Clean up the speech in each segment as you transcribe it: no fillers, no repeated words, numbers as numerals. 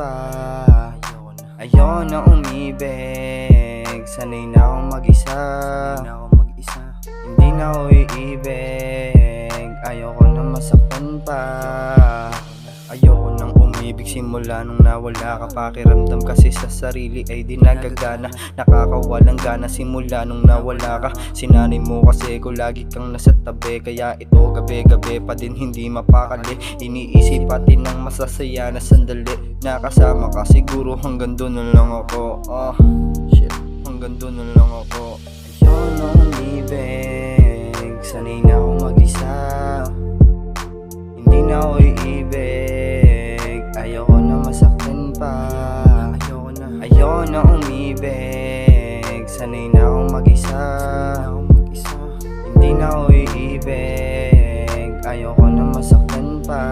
pa. Ayaw na umibig, sanay na akong mag-isa. Hindi na ako iibig, ayoko na masaktan pa. Ayoko nang umibig simula nung nawala ka. Pakiramdam kasi sa sarili ay di nagagana. Nakakawalang gana simula nung nawala ka. Sinanay mo kasi ko lagi kang nasa tabi, kaya ito gabi-gabi pa din hindi mapakali. Iniisip pati ng masasaya na sandali. Nakasama ka siguro hanggang doon na lang ako. Shit, hanggang doon na lang ako. Ayaw na umibig, sanay na akong mag-isa. Hindi na ako iibig, ayoko na masaktan pa. Ayoko na umibig, sanay na akong mag-isa. Hindi na ako iibig, ayoko na masaktan pa.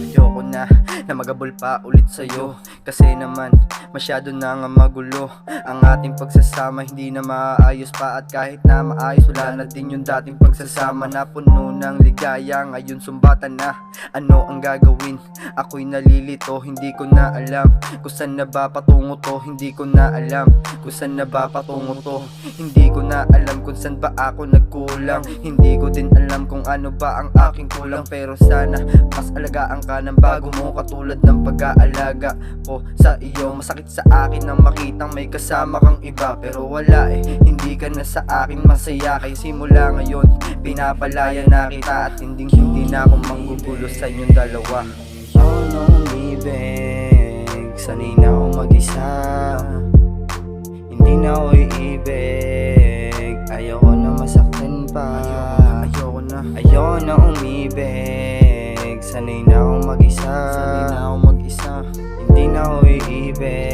Ayoko na magabol pa ulit sa'yo, kasi naman masyado na nga magulo ang ating pagsasama. Hindi na maayos pa, at kahit na maayos wala na din yung dating pagsasama. Napuno ng ligaya, ngayon sumbatan na. Ano ang gagawin? Ako'y nalilito, hindi ko na alam kung saan na ba patungo to. Hindi ko na alam kung saan na ba patungo to. Hindi ko na alam kung saan ba ako nagkulang. Hindi ko din alam kung ano ba ang aking kulang. Pero sana mas alagaan ka ng bago mo, katulad ng pag-aalaga ko sa iyo. Masakit sa akin nang makitang may kasama kang iba, pero wala hindi ka na sa akin masaya. Kaya simula ngayon pinapalaya na kita, at hindi na ako manggugulo sa inyong dalawa. Ayaw na umibig, sanay na ako mag-isa. Hindi na ako iibig, ayoko na masaktan pa. Ayaw na umibig, sanay na akong mag-isa. Hindi na ako iibig,